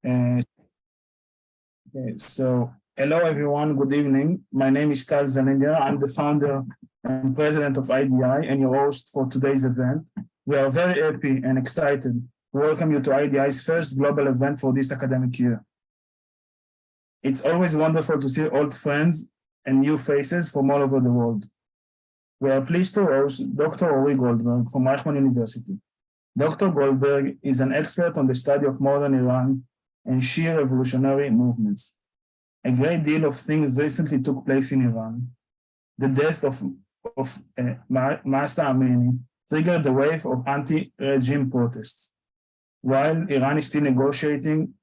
Uh, Hello everyone, good evening. My name is Tal Zaniga. I'm the founder and president of IDI and your host for today's event. We are very happy and excited to welcome you to IDI's first global event for this academic year. It's always wonderful to see old friends and new faces from all over the world. We are pleased to host Dr. Ori Goldberg from Reichman University. Dr. Goldberg is an expert on the study of modern Iran and Shia revolutionary movements. A great deal of things recently took place in Iran. The death of Mahsa Amini triggered a wave of anti-regime protests, while Iran is still negotiating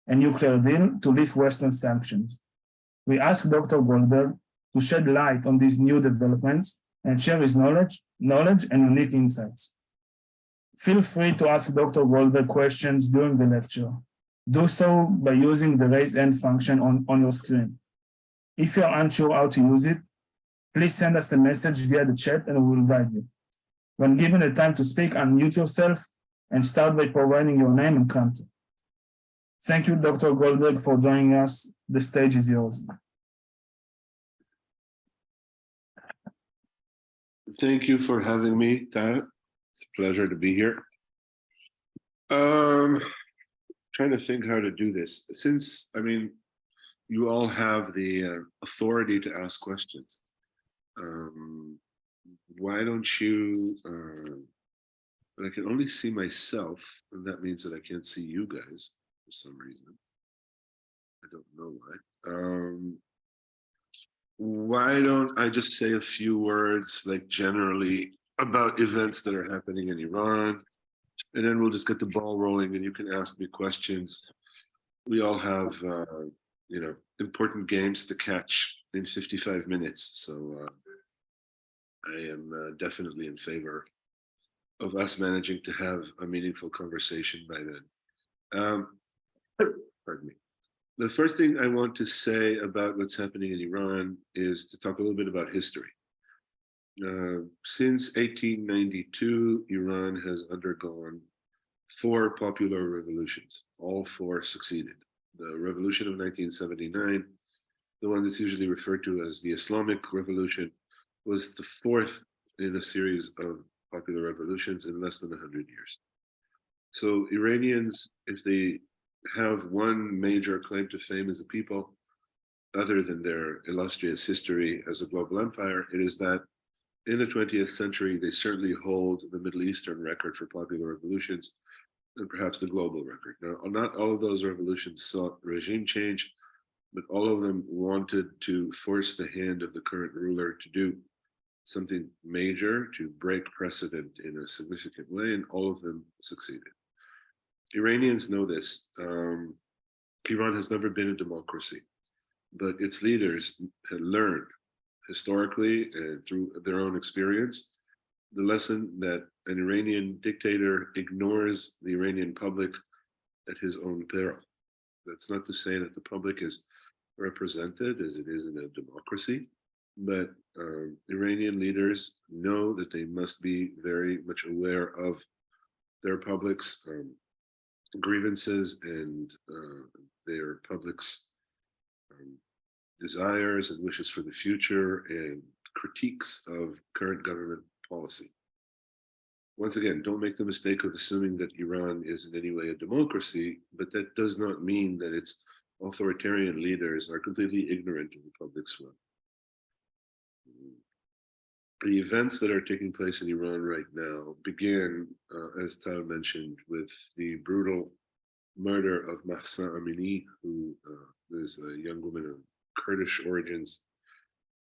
a nuclear deal to lift Western sanctions. We asked Dr. Goldberg to shed light on these new developments and share his knowledge and unique insights. Feel free to ask Dr. Goldberg questions during the lecture. Do so by using the raise hand function on your screen. If you are unsure how to use it, please send us a message via the chat and we will guide you. When given the time to speak, unmute yourself and start by providing your name and country. Thank you, Dr. Goldberg, for joining us. The stage is yours. Thank you for having me, Tal. It's a pleasure to be here. Trying to think how to do this. Since, you all have the authority to ask questions. Why don't you, but I can only see myself, and that means that I can't see you guys for some reason. I don't know why. Why don't I just say a few words, like generally, about events that are happening in Iran, and then we'll just get the ball rolling and you can ask me questions. We all have, important games to catch in 55 minutes. So I am definitely in favor of us managing to have a meaningful conversation by then. Pardon me. The first thing I want to say about what's happening in Iran is to talk a little bit about history. Since 1892, Iran has undergone 4 popular revolutions. All 4 succeeded. The revolution of 1979, the one that's usually referred to as the Islamic Revolution, was the 4th in a series of popular revolutions in less than 100 years. So Iranians, if they have one major claim to fame as a people, other than their illustrious history as a global empire, it is that in the 20th century, they certainly hold the Middle Eastern record for popular revolutions and perhaps the global record. Now, not all of those revolutions sought regime change, but all of them wanted to force the hand of the current ruler to do something major, to break precedent in a significant way, and all of them succeeded. Iranians know this. Iran has never been a democracy, but its leaders had learned historically and through their own experience the lesson that an Iranian dictator ignores the Iranian public at his own peril. That's not to say that the public is represented as it is in a democracy, but Iranian leaders know that they must be very much aware of their public's grievances and their public's desires and wishes for the future and critiques of current government policy. Once again, don't make the mistake of assuming that Iran is in any way a democracy, but that does not mean that its authoritarian leaders are completely ignorant of the public's will. The events that are taking place in Iran right now began, as Tal mentioned, with the brutal murder of Mahsa Amini, who is a young woman of Kurdish origins,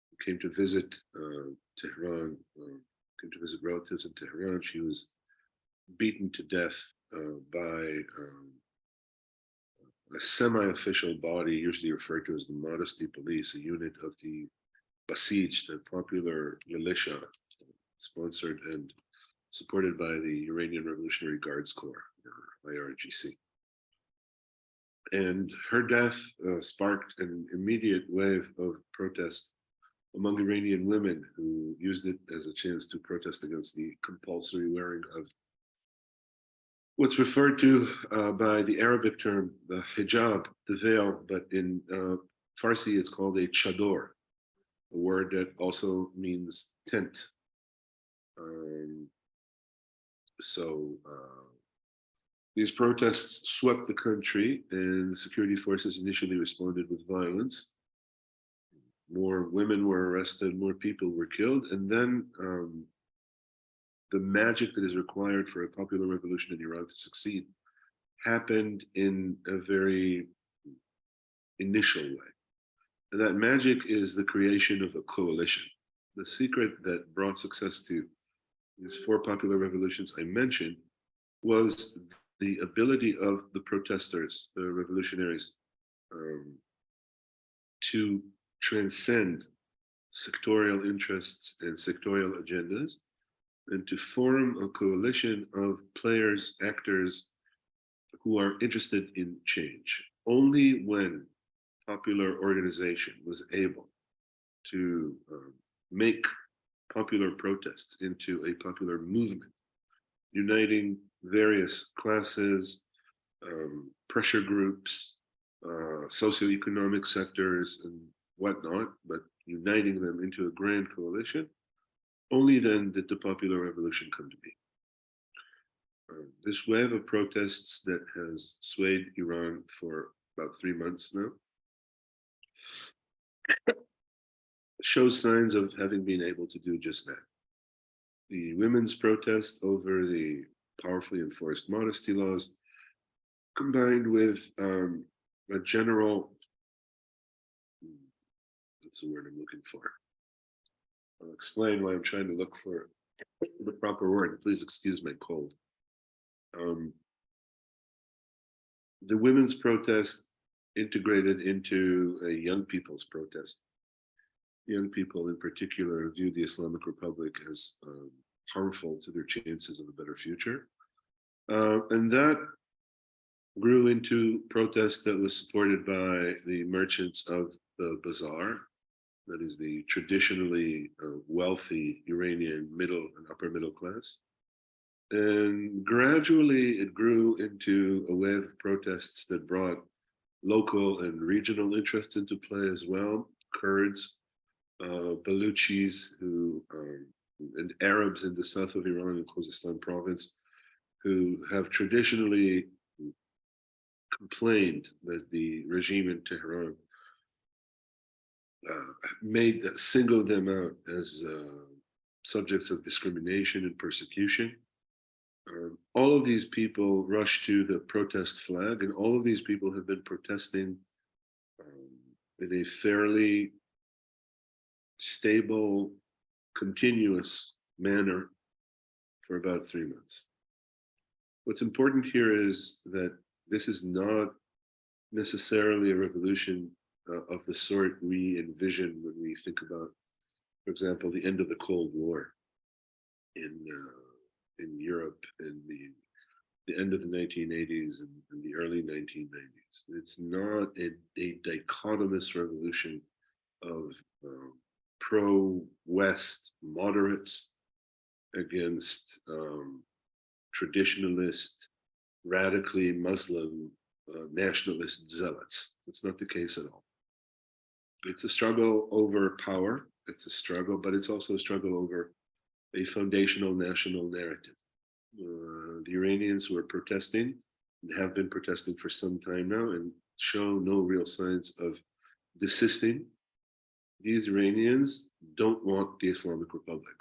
who came to visit Tehran, came to visit relatives in Tehran. She was beaten to death by a semi-official body, usually referred to as the Modesty Police, a unit of the Basij, the popular militia, sponsored and supported by the Iranian Revolutionary Guards Corps, or IRGC. And her death sparked an immediate wave of protest among Iranian women who used it as a chance to protest against the compulsory wearing of what's referred to by the Arabic term, the hijab, the veil, but in Farsi it's called a chador, a word that also means tent. Um, so these protests swept the country, and the security forces initially responded with violence. More women were arrested, more people were killed, and then the magic that is required for a popular revolution in Iran to succeed happened in a very initial way. And that magic is the creation of a coalition. The secret that brought success to these four popular revolutions I mentioned was the ability of the protesters, the revolutionaries, to transcend sectorial interests and sectorial agendas and to form a coalition of players, actors who are interested in change. Only when popular organization was able to make popular protests into a popular movement, uniting various classes, pressure groups, socioeconomic sectors, and whatnot, but uniting them into a grand coalition, only then did the popular revolution come to be. This wave of protests that has swayed Iran for about 3 months now shows signs of having been able to do just that. The women's protest over the powerfully enforced modesty laws, combined with a general, that's the word I'm looking for. I'll explain why I'm trying to look for the proper word. Please excuse my cold. The women's protest integrated into a young people's protest. Young people in particular view the Islamic Republic as harmful to their chances of a better future. And that grew into protest that was supported by the merchants of the bazaar, that is the traditionally wealthy Iranian middle and upper middle class. And gradually it grew into a wave of protests that brought local and regional interests into play as well. Kurds, Baluchis, and Arabs in the south of Iran, in Khuzestan province, who have traditionally complained that the regime in Tehran singled them out as subjects of discrimination and persecution. All of these people rushed to the protest flag, and all of these people have been protesting in a fairly stable, continuous manner for about 3 months. What's important here is that this is not necessarily a revolution of the sort we envision when we think about, for example, the end of the Cold War in Europe in the end of the 1980s and the early 1990s. It's not a dichotomous revolution of pro-West moderates against traditionalist, radically Muslim nationalist zealots. It's not the case at all. It's a struggle over power. It's a struggle, but it's also a struggle over a foundational national narrative. The Iranians who are protesting and have been protesting for some time now and show no real signs of desisting. These Iranians don't want the Islamic Republic.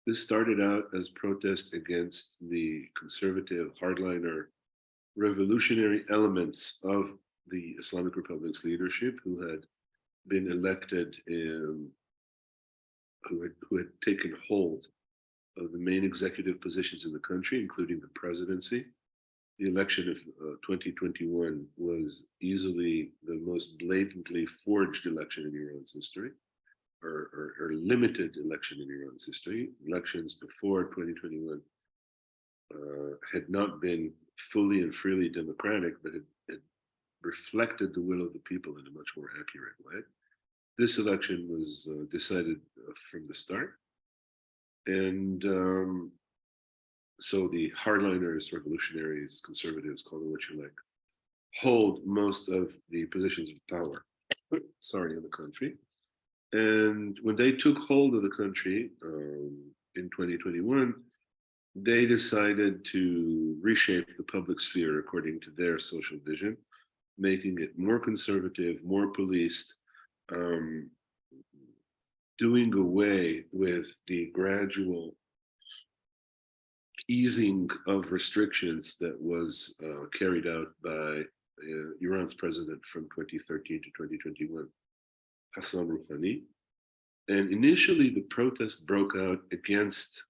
This started out as protest against the conservative, hardliner, revolutionary elements of the Islamic Republic's leadership, who had been elected, who had taken hold of the main executive positions in the country, including the presidency. The election of 2021 was easily the most blatantly forged election in Iran's history, or limited election in Iran's history. Elections before 2021 had not been fully and freely democratic, but had reflected the will of the people in a much more accurate way. This election was decided from the start. And So the hardliners, revolutionaries, conservatives, call them what you like, hold most of the positions of power, sorry, in the country. And when they took hold of the country in 2021, they decided to reshape the public sphere according to their social vision, making it more conservative, more policed, um, doing away with the gradual easing of restrictions that was carried out by Iran's president from 2013 to 2021, Hassan Rouhani. And initially, the protest broke out against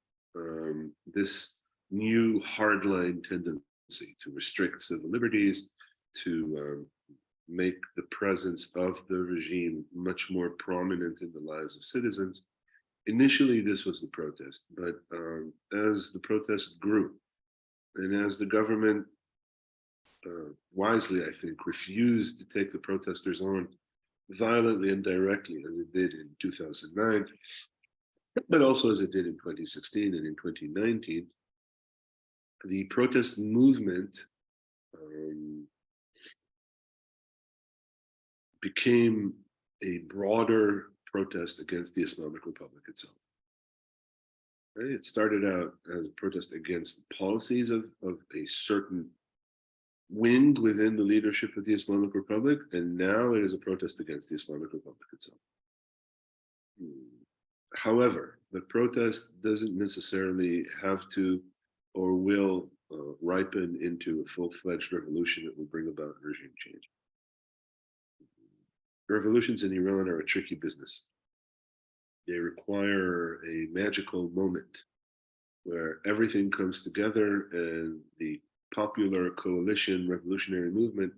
this new hardline tendency to restrict civil liberties, to make the presence of the regime much more prominent in the lives of citizens. Initially, this was the protest, but as the protest grew, and as the government wisely, I think, refused to take the protesters on violently and directly, as it did in 2009, but also as it did in 2016 and in 2019, the protest movement became a broader protest against the Islamic Republic itself. Right? It started out as a protest against the policies of a certain wing within the leadership of the Islamic Republic, and now it is a protest against the Islamic Republic itself. However, the protest doesn't necessarily have to or will ripen into a full-fledged revolution that will bring about regime change. Revolutions in Iran are a tricky business. They require a magical moment where everything comes together and the popular coalition revolutionary movement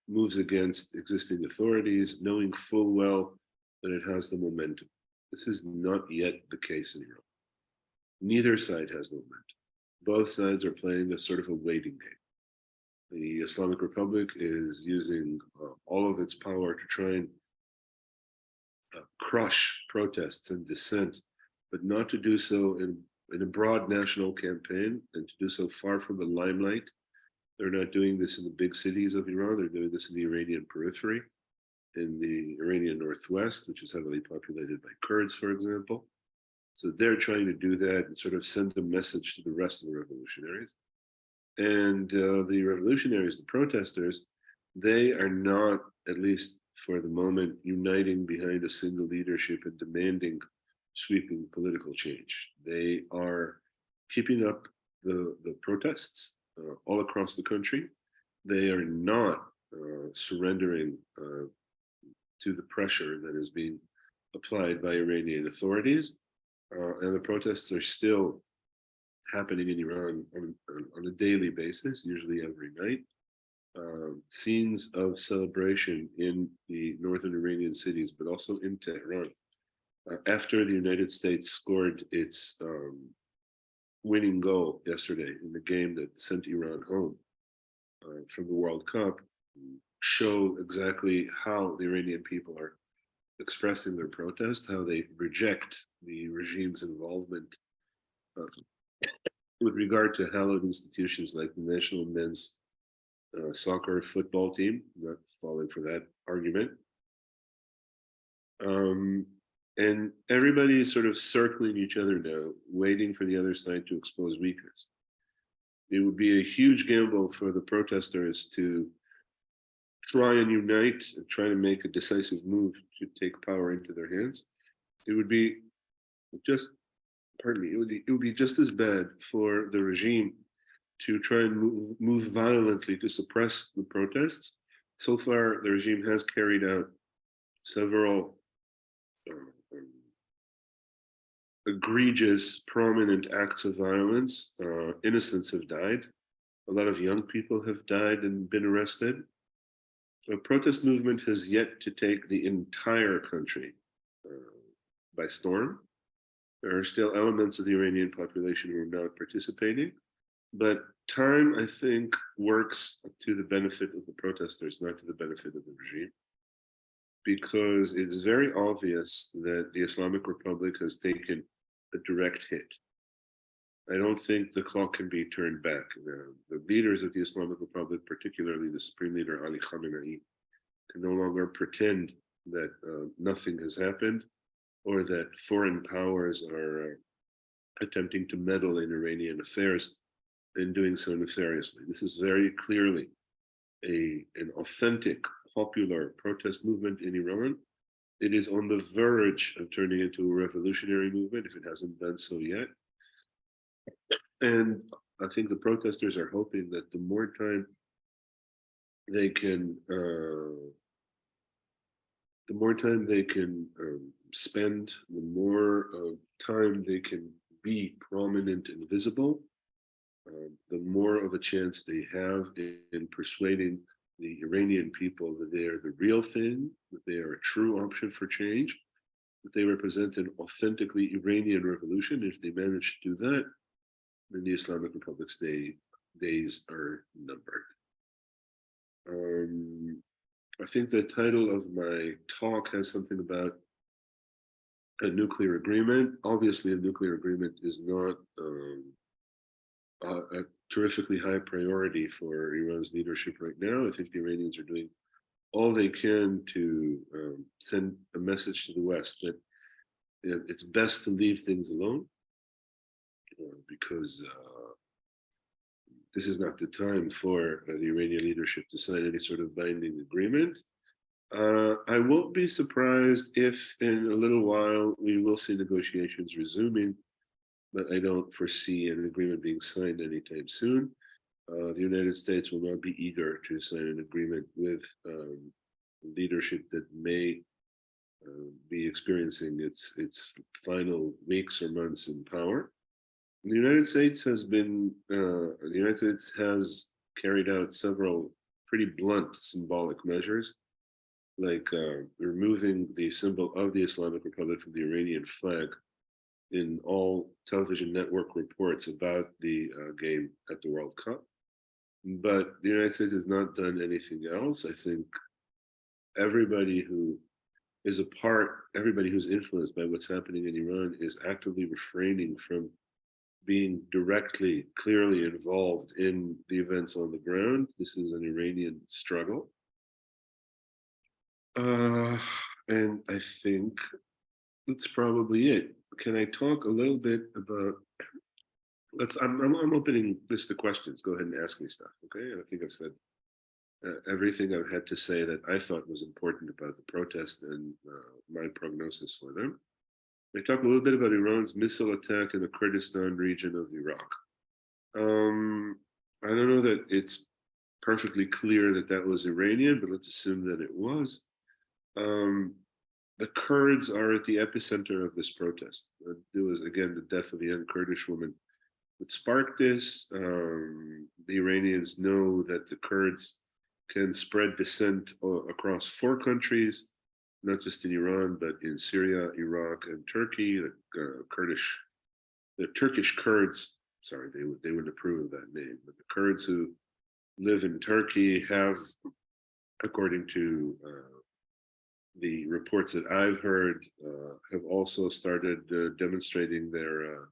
moves against existing authorities, knowing full well that it has the momentum. This is not yet the case in Iran. Neither side has the momentum. Both sides are playing a sort of a waiting game. The Islamic Republic is using all of its power to try and crush protests and dissent, but not to do so in a broad national campaign and to do so far from the limelight. They're not doing this in the big cities of Iran. They're doing this in the Iranian periphery, in the Iranian northwest, which is heavily populated by Kurds, for example. So they're trying to do that and sort of send a message to the rest of the revolutionaries. And the revolutionaries, the protesters, they are not, at least for the moment, uniting behind a single leadership and demanding sweeping political change. They are keeping up the protests all across the country. They are not surrendering to the pressure that is being applied by Iranian authorities. And the protests are still happening in Iran on a daily basis, usually every night. Scenes of celebration in the northern Iranian cities, but also in Tehran. After the United States scored its winning goal yesterday in the game that sent Iran home from the World Cup, show exactly how the Iranian people are expressing their protest, how they reject the regime's involvement with regard to hallowed institutions like the national men's soccer football team, not falling for that argument. And everybody is sort of circling each other now, waiting for the other side to expose weakness. It would be a huge gamble for the protesters to try and unite and try to make a decisive move to take power into their hands. It would be just, pardon me, it would be just as bad for the regime to try and move violently to suppress the protests. So far, the regime has carried out several egregious, prominent acts of violence. Innocents have died. A lot of young people have died and been arrested. The protest movement has yet to take the entire country by storm. There are still elements of the Iranian population who are not participating, but time, I think, works to the benefit of the protesters, not to the benefit of the regime, because it's very obvious that the Islamic Republic has taken a direct hit. I don't think the clock can be turned back. The leaders of the Islamic Republic, particularly the Supreme Leader Ali Khamenei, can no longer pretend that nothing has happened or that foreign powers are attempting to meddle in Iranian affairs and doing so nefariously. This is very clearly an authentic popular protest movement in Iran. It is on the verge of turning into a revolutionary movement if it hasn't done so yet. And I think the protesters are hoping that the more time they can, spend, the more time they can be prominent and visible, the more of a chance they have in persuading the Iranian people that they are the real thing, that they are a true option for change, that they represent an authentically Iranian revolution. If they manage to do that, then the Islamic Republic's days are numbered. I think the title of my talk has something about a nuclear agreement. Obviously, a nuclear agreement is not a terrifically high priority for Iran's leadership right now. I think the Iranians are doing all they can to send a message to the West that it's best to leave things alone because this is not the time for the Iranian leadership to sign any sort of binding agreement. I won't be surprised if in a little while we will see negotiations resuming, but I don't foresee an agreement being signed anytime soon. The United States will not be eager to sign an agreement with leadership that may be experiencing its final weeks or months in power. The United States has carried out several pretty blunt symbolic measures, like removing the symbol of the Islamic Republic from the Iranian flag in all television network reports about the game at the World Cup. But the United States has not done anything else. I think everybody who is everybody who's influenced by what's happening in Iran is actively refraining from being directly, clearly involved in the events on the ground. This is an Iranian struggle. And I think that's probably it. Can I talk a little bit about, I'm opening this to questions. Go ahead and ask me stuff, okay? I think I've said everything I've had to say that I thought was important about the protest and my prognosis for them. I talk a little bit about Iran's missile attack in the Kurdistan region of Iraq. I don't know that it's perfectly clear that that was Iranian, but let's assume that it was. The Kurds are at the epicenter of this protest. It was, again, the death of a young Kurdish woman that sparked this. The Iranians know that the Kurds can spread dissent across 4 countries, not just in Iran, but in Syria, Iraq, and Turkey. The Turkish Kurds, sorry, they wouldn't approve of that name, but the Kurds who live in Turkey have, according to the reports that I've heard, have also started demonstrating their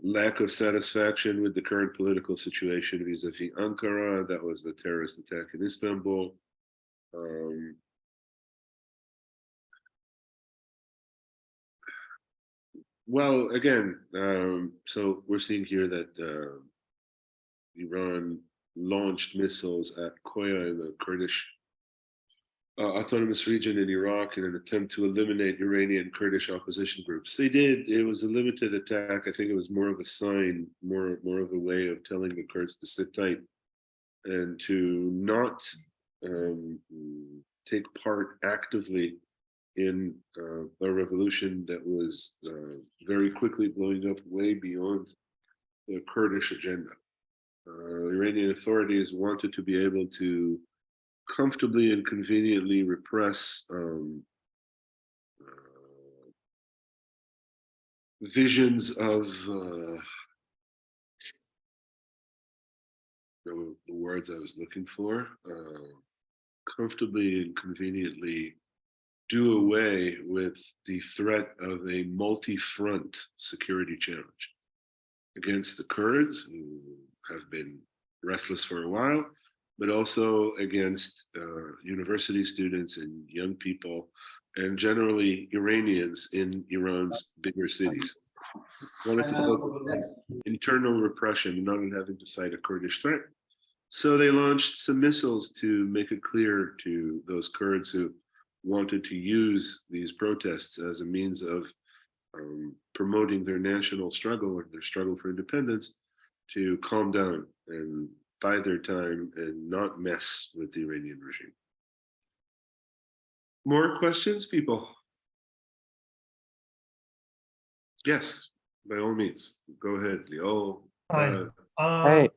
lack of satisfaction with the current political situation vis-a-vis Ankara. That was the terrorist attack in Istanbul. Well, again, so we're seeing here that Iran launched missiles at Koya in the Kurdish autonomous region in Iraq in an attempt to eliminate Iranian Kurdish opposition groups. They did. It was a limited attack. I think it was more of a sign, more of a way of telling the Kurds to sit tight and to not take part actively in a revolution that was very quickly blowing up way beyond the Kurdish agenda. Iranian authorities wanted to be able to comfortably and conveniently repress visions of the words I was looking for, comfortably and conveniently do away with the threat of a multi-front security challenge. against the Kurds, who have been restless for a while, but also against university students and young people, and generally Iranians in Iran's bigger cities. Wanted to focus on internal repression and not on having to fight a Kurdish threat. So they launched some missiles to make it clear to those Kurds who wanted to use these protests as a means of promoting their national struggle or their struggle for independence to calm down and bide their time and not mess with the Iranian regime. More questions, people? Yes, by all means. Go ahead, Leo. Hi. Hey,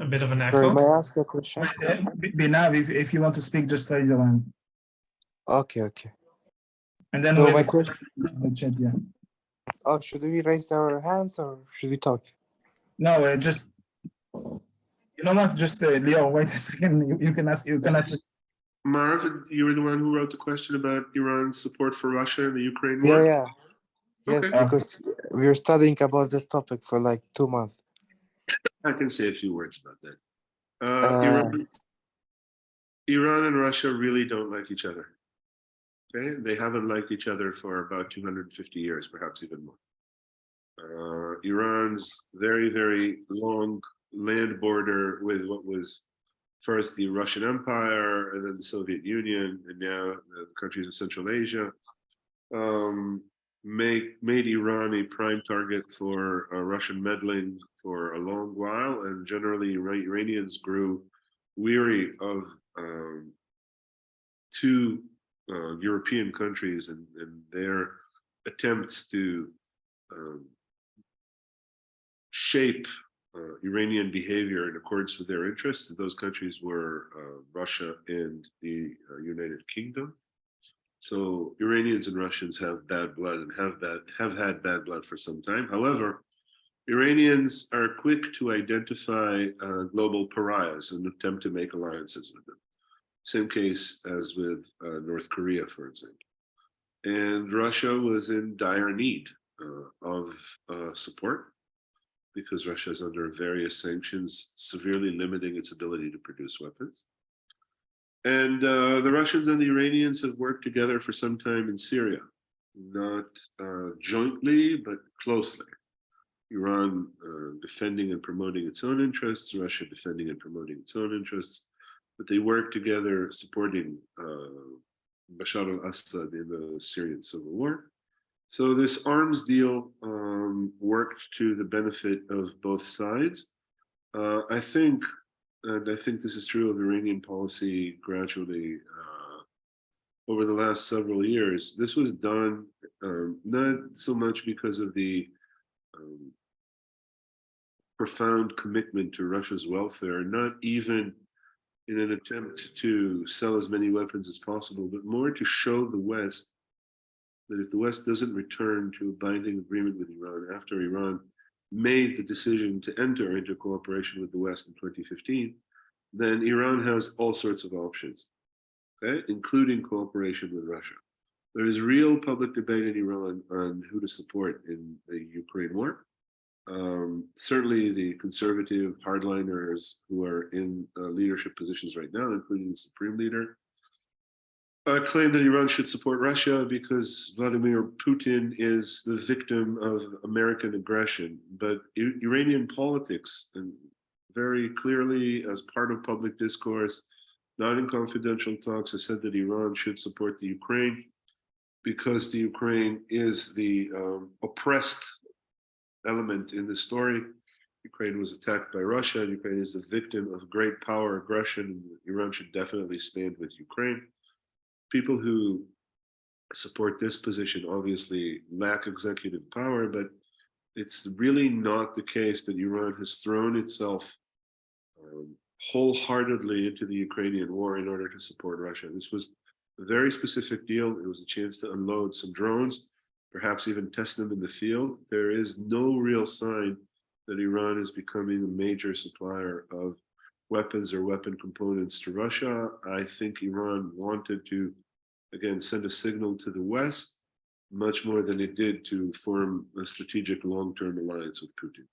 A bit of an sorry, echo. may I ask a question? Binav, if you want to speak, just raise your hand. Okay, okay. And then So we my have a question, question in the chat, yeah. oh, should we raise our hands or should we talk? No, just, you know what, just Leo, wait a second, you can ask, Marv, you were the one who wrote the question about Iran's support for Russia in the Ukraine war? Yeah, yeah. Yes, Okay. because we were studying about this topic for like 2 months. I can say a few words about that. Uh, Iran and Russia really don't like each other. Okay, they haven't liked each other for about 250 years, perhaps even more. Iran's very, very long land border with what was first the Russian Empire and then the Soviet Union and now the countries of Central Asia made Iran a prime target for Russian meddling for a long while, and generally Iranians grew weary of two European countries and their attempts to shape Iranian behavior in accordance with their interests. Those countries were Russia and the United Kingdom. So Iranians and Russians have bad blood and have had bad blood for some time. However, Iranians are quick to identify global pariahs and attempt to make alliances with them. Same case as with North Korea, for example. And Russia was in dire need of support because Russia is under various sanctions, severely limiting its ability to produce weapons. And the Russians and the Iranians have worked together for some time in Syria, not jointly, but closely. Iran defending and promoting its own interests, Russia defending and promoting its own interests, but they work together supporting Bashar al-Assad in the Syrian civil war. So this arms deal worked to the benefit of both sides. I think this is true of Iranian policy gradually over the last several years. This was done not so much because of the profound commitment to Russia's welfare, not even in an attempt to sell as many weapons as possible, but more to show the West that if the West doesn't return to a binding agreement with Iran after Iran made the decision to enter into cooperation with the West in 2015, then Iran has all sorts of options, okay, including cooperation with Russia. There is real public debate in Iran on who to support in the Ukraine war. Certainly the conservative hardliners who are in leadership positions right now, including the supreme leader, claim that Iran should support Russia because Vladimir Putin is the victim of American aggression. But Iranian politics, and very clearly as part of public discourse, not in confidential talks, has said that Iran should support the Ukraine because the Ukraine is the oppressed element in the story. Ukraine was attacked by Russia. Ukraine is the victim of great power aggression. Iran should definitely stand with Ukraine. People who support this position obviously lack executive power, but it's really not the case that Iran has thrown itself wholeheartedly into the Ukrainian war in order to support Russia. This was a very specific deal. It was a chance to unload some drones, perhaps even test them in the field. There is no real sign that Iran is becoming a major supplier of weapons or weapon components to Russia. I think Iran wanted to, again, send a signal to the West much more than it did to form a strategic long-term alliance with Putin.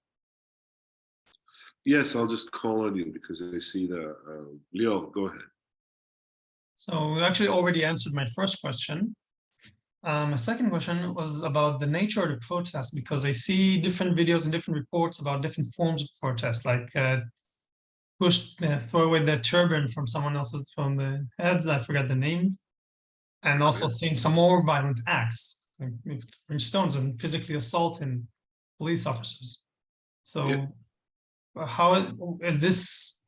Yes, I'll just call on you because I see the Leo, go ahead. So you actually already answered my first question. My second question was about the nature of the protest, because I see different videos and different reports about different forms of protest, like throw away the turban from someone else's, from the heads, I forgot the name, and also seeing some more violent acts, like throwing stones and physically assaulting police officers. So how is this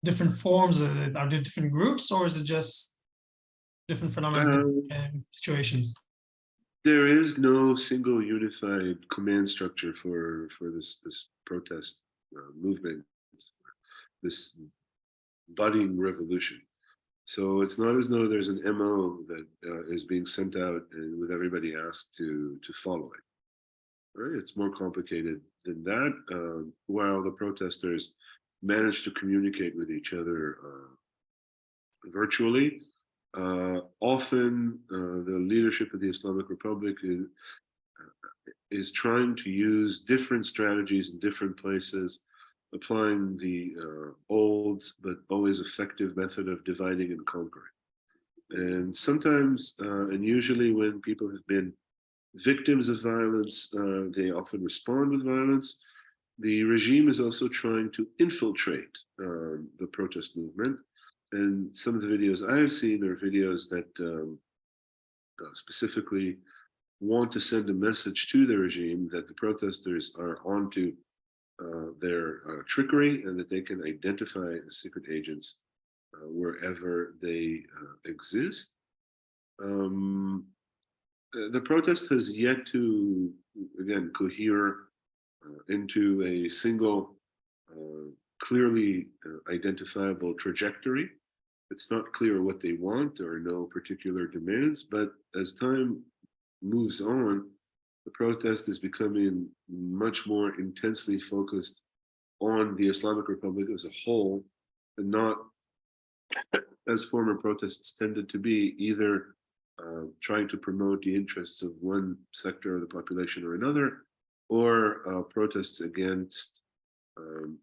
different forms? Are there different groups, or is it just different phenomena, different situations? There is no single unified command structure for this protest movement, this budding revolution. So it's not as though there's an MO that is being sent out and with everybody asked to follow it. Right? It's more complicated than that. While the protesters manage to communicate with each other virtually, often the leadership of the Islamic Republic is trying to use different strategies in different places, applying the old but always effective method of dividing and conquering. And sometimes, and usually when people have been victims of violence, they often respond with violence. The regime is also trying to infiltrate the protest movement. And some of the videos I've seen are videos that specifically want to send a message to the regime that the protesters are onto their trickery and that they can identify secret agents wherever they exist. The protest has yet to, again, cohere into a single, clearly identifiable trajectory. It's not clear what they want or no particular demands, but as time moves on, the protest is becoming much more intensely focused on the Islamic Republic as a whole, and not, as former protests tended to be, either trying to promote the interests of one sector of the population or another, or protests against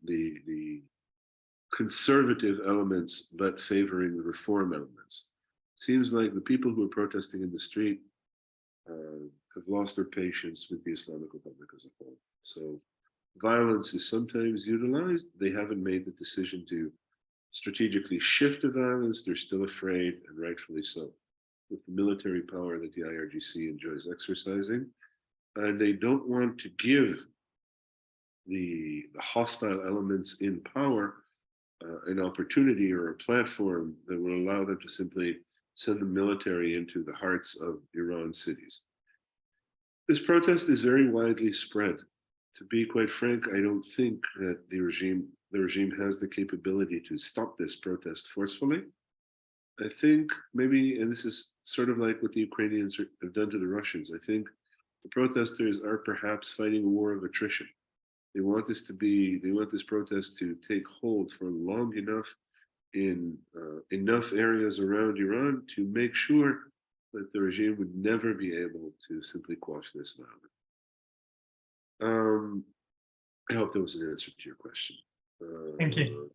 the conservative elements, but favoring the reform elements. It seems like the people who are protesting in the street have lost their patience with the Islamic Republic as a whole. So violence is sometimes utilized. They haven't made the decision to strategically shift to violence. They're still afraid, and rightfully so, with the military power that the IRGC enjoys exercising. And they don't want to give the hostile elements in power an opportunity or a platform that will allow them to simply send the military into the hearts of Iran's cities. This protest is very widely spread. To be quite frank, I don't think that the regime has the capability to stop this protest forcefully. I think maybe, and this is sort of like what the Ukrainians have done to the Russians, I think the protesters are perhaps fighting a war of attrition. They want this protest to take hold for long enough in enough areas around Iran to make sure that the regime would never be able to simply quash this violence. I hope that was an answer to your question. Thank you.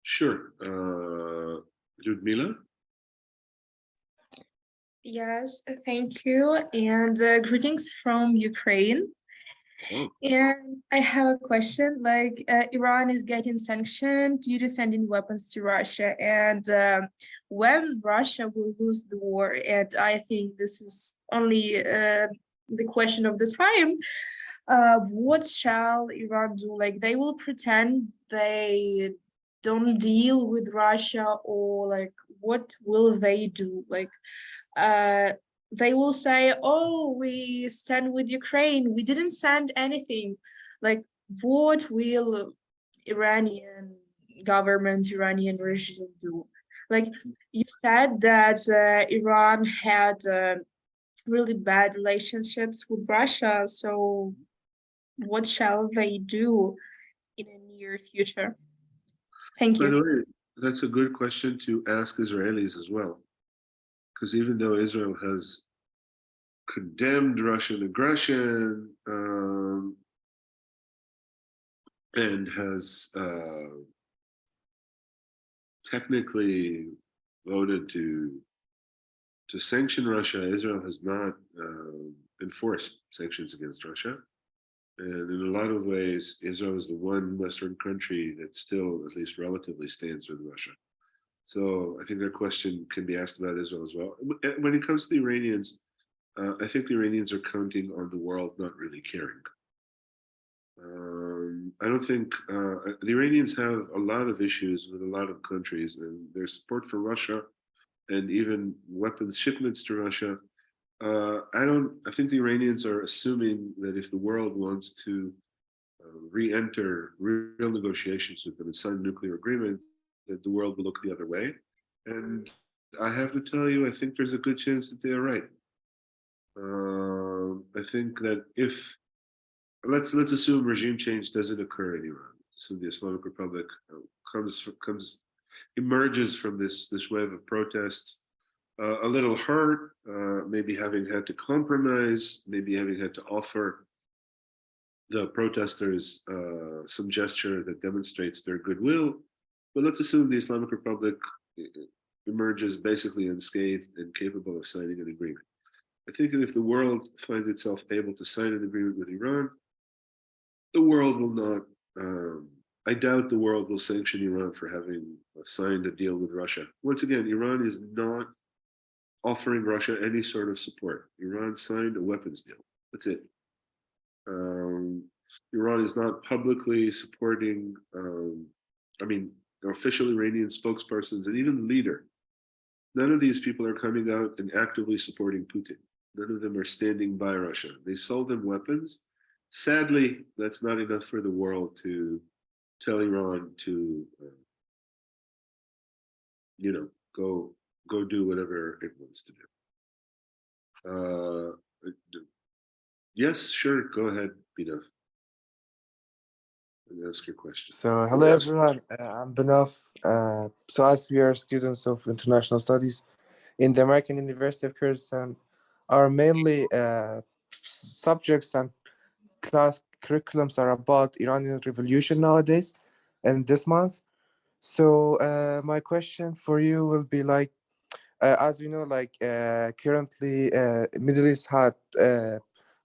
Sure. Ludmila? Yes, thank you. And greetings from Ukraine. Oh. And I have a question, like Iran is getting sanctioned due to sending weapons to Russia. And when Russia will lose the war, and I think this is only the question of the time, what shall Iran do? Like they will pretend they don't deal with Russia, or like what will they do? Like they will say, oh, we stand with Ukraine, we didn't send anything. Like what will Iranian government, Iranian regime do? Like you said that Iran had really bad relationships with Russia, so what shall they do in the near future? Thank By you. the way, that's a good question to ask Israelis as well. Because even though Israel has condemned Russian aggression and has technically voted to sanction Russia. Israel has not enforced sanctions against Russia. And in a lot of ways, Israel is the one Western country that still, at least relatively, stands with Russia. So I think that question can be asked about Israel as well. When it comes to the Iranians, I think the Iranians are counting on the world not really caring. I don't think the Iranians have a lot of issues with a lot of countries, and their support for Russia and even weapons shipments to Russia. I think the Iranians are assuming that if the world wants to re-enter real negotiations with them and sign a nuclear agreement, that the world will look the other way. And I have to tell you, I think there's a good chance that they are right. I think that if let's assume regime change doesn't occur in Iran, so the Islamic Republic emerges from this wave of protests, a little hurt, maybe having had to compromise, maybe having had to offer the protesters some gesture that demonstrates their goodwill. But let's assume the Islamic Republic emerges basically unscathed and capable of signing an agreement. I think that if the world finds itself able to sign an agreement with Iran, the world will not, I doubt the world will sanction Iran for having signed a deal with Russia. Once again, Iran is not offering Russia any sort of support. Iran signed a weapons deal. That's it. Iran is not publicly supporting, official Iranian spokespersons and even the leader. None of these people are coming out and actively supporting Putin. None of them are standing by Russia. They sold them weapons. Sadly, that's not enough for the world to tell Iran to, go do whatever it wants to do. Yes, sure. Go ahead, Bidov. And ask your question. So, hello everyone, I'm Benaf. So, as we are students of international studies in the American University of Kurdistan, our mainly subjects and class curriculums are about Iranian Revolution nowadays and this month. So, my question for you will be like, as we know, like currently, Middle East had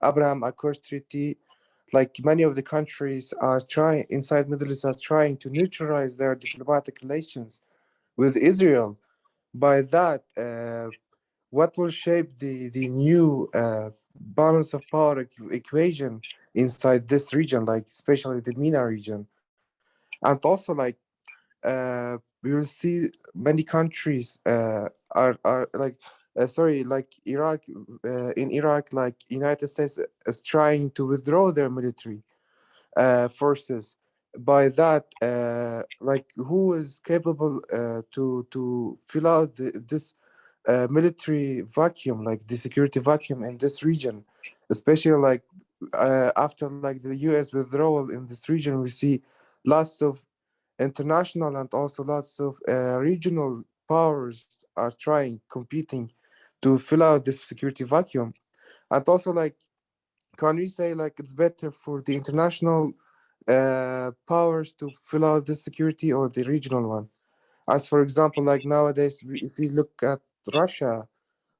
Abraham Accord Treaty. Like many of the countries are trying inside Middle East are trying to neutralize their diplomatic relations with Israel. By that, what will shape the new balance of power equation inside this region, like especially the MENA region, and also like we will see many countries are like like Iraq in Iraq, like United States is trying to withdraw their military forces. By that, like who is capable to fill out this military vacuum, like the security vacuum in this region, especially like after like the U.S. withdrawal in this region, we see lots of international and also lots of regional powers are competing to fill out this security vacuum. And also like, can we say like it's better for the international powers to fill out this security or the regional one? As for example, like nowadays, if we look at Russia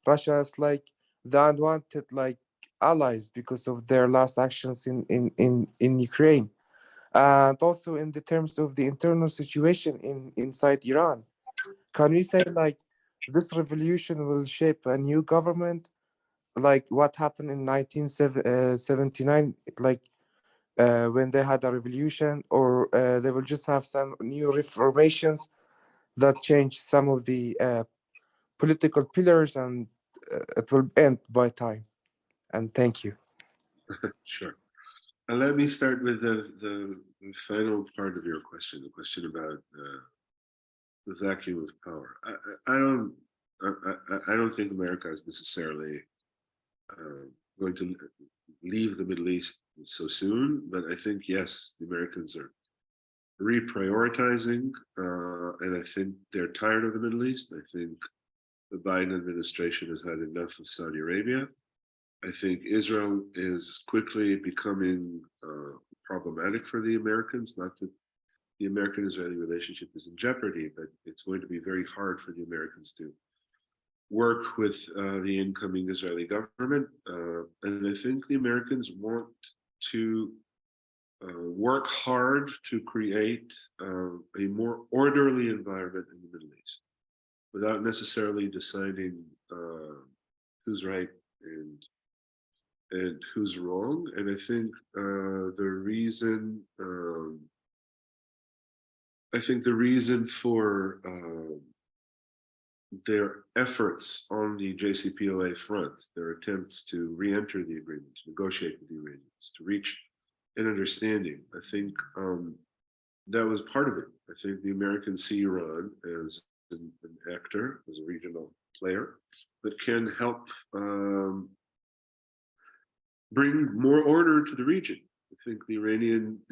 is like the unwanted like allies because of their last actions in Ukraine, and also in the terms of the internal situation inside Iran. Can we say like this revolution will shape a new government, like what happened in 1979, like when they had a revolution, or they will just have some new reformations that change some of the political pillars, and it will end by time? And thank you. Sure. And let me start with the final part of your question, the question about the vacuum of power. I don't think America is necessarily going to leave the Middle East so soon, but I think yes, the Americans are reprioritizing, and I think they're tired of the Middle East. I think the Biden administration has had enough of Saudi Arabia. I think Israel is quickly becoming problematic for the Americans. Not that the American-Israeli relationship is in jeopardy, but it's going to be very hard for the Americans to work with the incoming Israeli government. And I think the Americans want to work hard to create a more orderly environment in the Middle East without necessarily deciding who's right and who's wrong. And I think the reason for their efforts on the JCPOA front, their attempts to re-enter the agreement, to negotiate with the Iranians, to reach an understanding, I think that was part of it. I think the Americans see Iran as an actor, as a regional player that can help bring more order to the region. I think the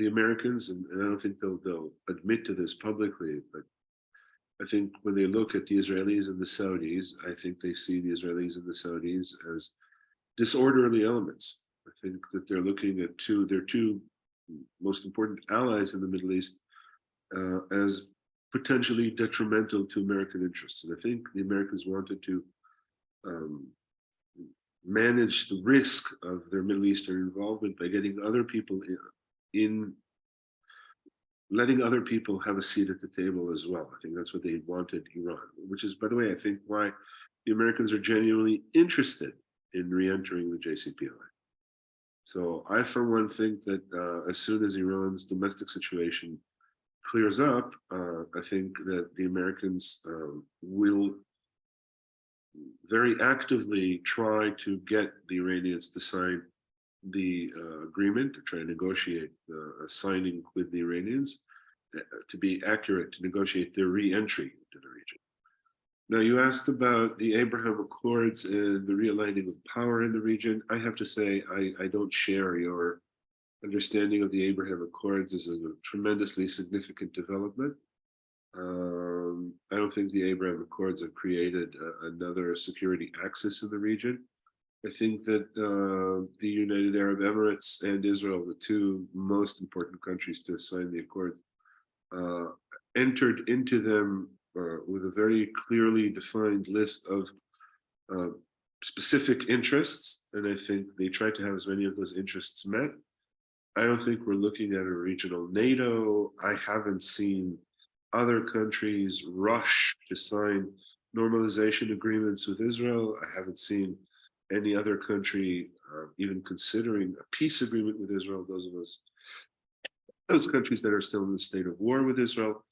Americans, and I don't think they'll admit to this publicly, but I think when they look at the Israelis and the Saudis, I think they see the Israelis and the Saudis as disorderly elements. I think that they're looking at their two most important allies in the Middle East as potentially detrimental to American interests. And I think the Americans wanted to manage the risk of their Middle Eastern involvement by getting other people letting other people have a seat at the table as well. I think that's what they wanted Iran, which is, by the way, I think why the Americans are genuinely interested in re-entering the JCPOA. So I, for one, think that as soon as Iran's domestic situation clears up, I think that the Americans will very actively try to get the Iranians to sign the agreement, to try to negotiate a signing with the Iranians, to be accurate, to negotiate their re-entry into the region. Now, you asked about the Abraham Accords and the realigning of power in the region. I have to say, I don't share your understanding of the Abraham Accords as a tremendously significant development. I don't think the Abraham Accords have created another security axis in the region. I think that the United Arab Emirates and Israel, the two most important countries to sign the accords, entered into them with a very clearly defined list of specific interests, and I think they tried to have as many of those interests met. I don't think we're looking at a regional NATO. I haven't seen other countries rush to sign normalization agreements with Israel. I haven't seen any other country even considering a peace agreement with Israel. Those countries that are still in the state of war with Israel.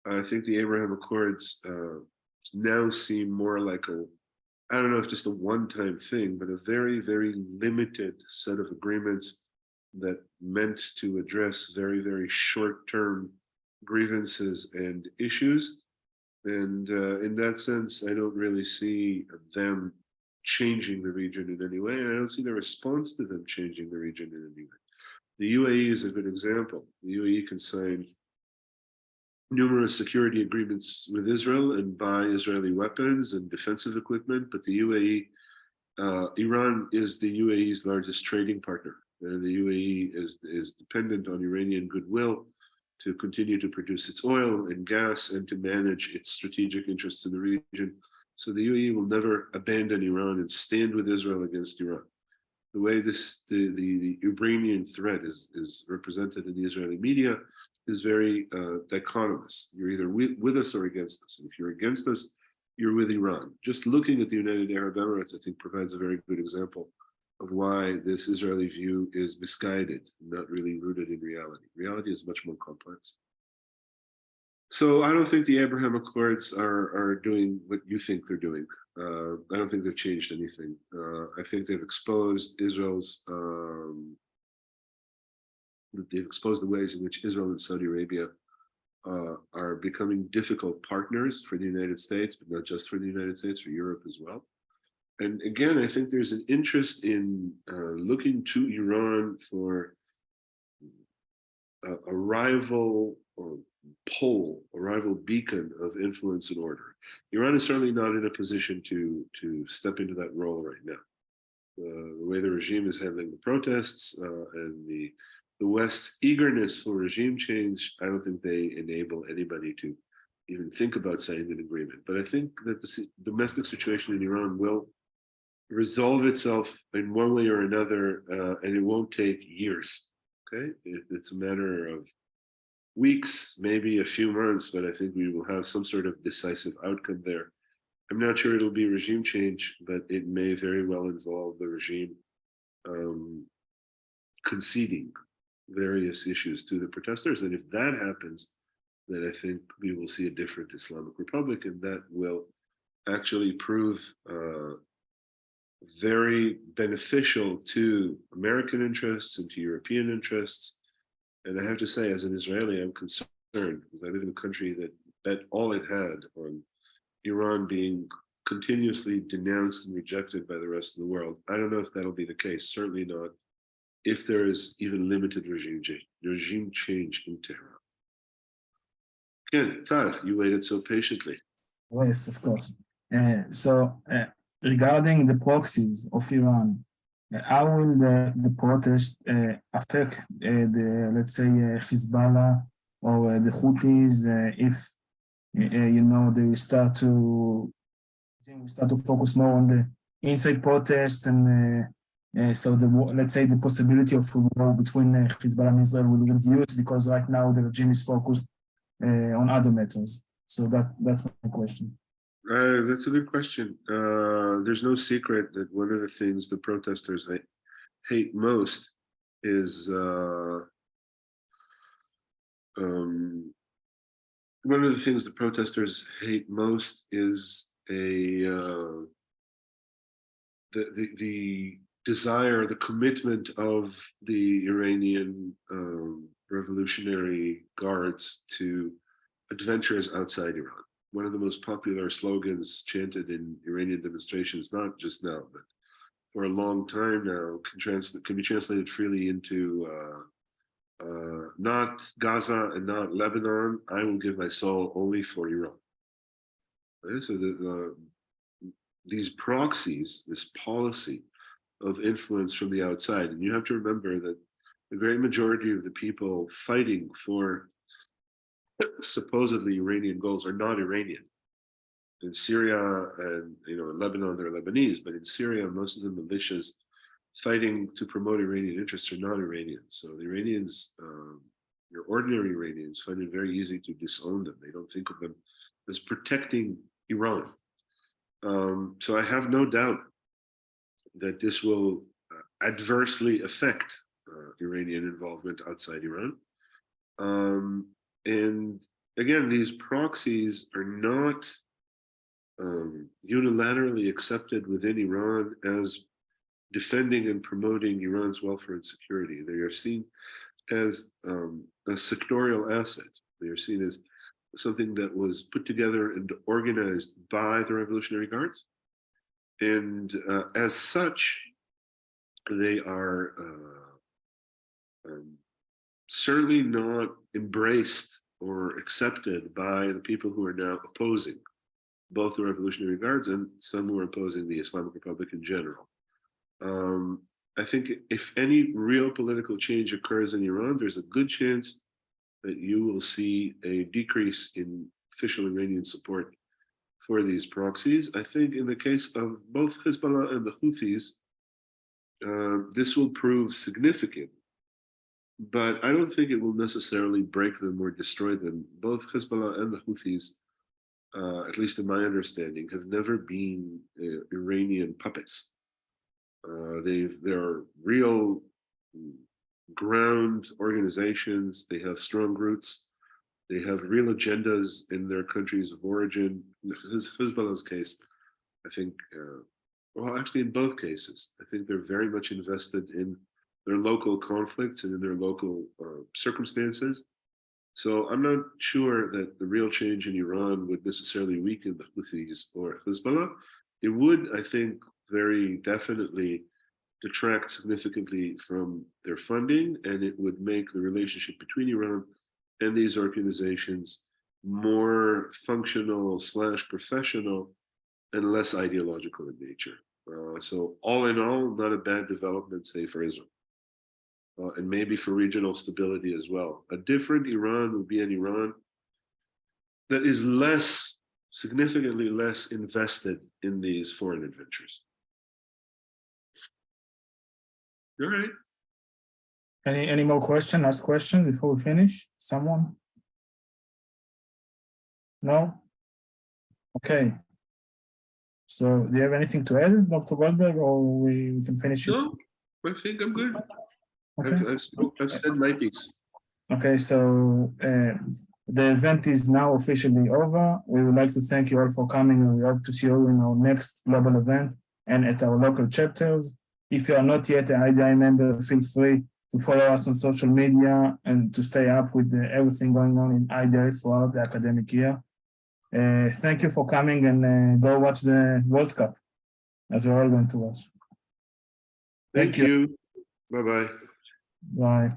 I think the Abraham Accords now seem more like I don't know if just a one-time thing, but a very, very limited set of agreements that meant to address very, very short-term grievances and issues. And in that sense, I don't really see them changing the region in any way. And I don't see the response to them changing the region in any way. The UAE is a good example. The UAE can sign numerous security agreements with Israel and buy Israeli weapons and defensive equipment, but the UAE, Iran is the UAE's largest trading partner. And the UAE is dependent on Iranian goodwill to continue to produce its oil and gas and to manage its strategic interests in the region. So the UAE will never abandon Iran and stand with Israel against Iran. The way the Iranian threat is represented in the Israeli media is very dichotomous. You're either with us or against us. And if you're against us, you're with Iran. Just looking at the United Arab Emirates, I think, provides a very good example of why this Israeli view is misguided, not really rooted in reality. Reality is much more complex. So I don't think the Abraham Accords are doing what you think they're doing. I don't think they've changed anything. I think they've exposed they've exposed the ways in which Israel and Saudi Arabia are becoming difficult partners for the United States, but not just for the United States, for Europe as well. And again, I think there's an interest in looking to Iran for a rival or pole, a rival beacon of influence and order. Iran is certainly not in a position to step into that role right now. the way the regime is handling the protests and the West's eagerness for regime change, I don't think they enable anybody to even think about signing an agreement. But I think that the domestic situation in Iran will resolve itself in one way or another, and it won't take years. Okay, it's a matter of weeks, maybe a few months, but I think we will have some sort of decisive outcome there. I'm not sure it'll be regime change, but it may very well involve the regime conceding various issues to the protesters. And if that happens, then I think we will see a different Islamic Republic, and that will actually prove very beneficial to American interests and to European interests. And I have to say, as an Israeli, I'm concerned because I live in a country that bet all it had on Iran being continuously denounced and rejected by the rest of the world. I don't know if that'll be the case, certainly not if there is even limited regime change in Tehran. Ken, Tal, you waited so patiently. Yes, of course. Regarding the proxies of Iran, how will the protest affect the, let's say, Hezbollah or the Houthis if they start to focus more on the inside protests and so let's say the possibility of a war between Hezbollah and Israel will reduce because right now the regime is focused on other matters. So that's my question. That's a good question. There's no secret that one of the things the protesters hate most is one of the things the protesters hate most is the desire, the commitment of the Iranian Revolutionary Guards to adventures outside Iran. One of the most popular slogans chanted in Iranian demonstrations, not just now, but for a long time now, can be translated freely into not Gaza and not Lebanon. I will give my soul only for Iran. Okay, so these proxies, this policy of influence from the outside, and you have to remember that the great majority of the people fighting for supposedly Iranian goals are not Iranian. In Syria and in Lebanon, they're Lebanese, but in Syria, most of the militias fighting to promote Iranian interests are not Iranians. So the Iranians, your ordinary Iranians, find it very easy to disown them. They don't think of them as protecting Iran. So I have no doubt that this will adversely affect Iranian involvement outside Iran. And again, these proxies are not unilaterally accepted within Iran as defending and promoting Iran's welfare and security. They are seen as a sectorial asset. They are seen as something that was put together and organized by the Revolutionary Guards. And as such, they are certainly not embraced or accepted by the people who are now opposing both the Revolutionary Guards and some who are opposing the Islamic Republic in general. I think if any real political change occurs in Iran, there's a good chance that you will see a decrease in official Iranian support for these proxies. I think in the case of both Hezbollah and the Houthis, this will prove significant, but I don't think it will necessarily break them or destroy them. Both Hezbollah and the Houthis, at least in my understanding, have never been Iranian puppets. They're real ground organizations. They have strong roots. They have real agendas in their countries of origin. In Hezbollah's case, I think, well, actually in both cases, I think they're very much invested in their local conflicts and in their local circumstances. So I'm not sure that the real change in Iran would necessarily weaken the Houthis or Hezbollah. It would, I think, very definitely detract significantly from their funding, and it would make the relationship between Iran and these organizations more functional / professional and less ideological in nature. So all in all, not a bad development, say, for Israel. And maybe for regional stability as well. A different Iran would be an Iran that is significantly less invested in these foreign adventures. All right. Any more question? Last question before we finish? Someone? No? Okay. So do you have anything to add, Dr. Goldberg, or we can finish it? No, I think I'm good. Okay. I've said my piece. Okay, so the event is now officially over. We would like to thank you all for coming, and we hope to see you in our next global event and at our local chapters. If you are not yet an IDI member, feel free to follow us on social media and to stay up with everything going on in IDI throughout the academic year. Thank you for coming, and go watch the World Cup, as we're all going to watch. Thank you. Bye-bye. Bye.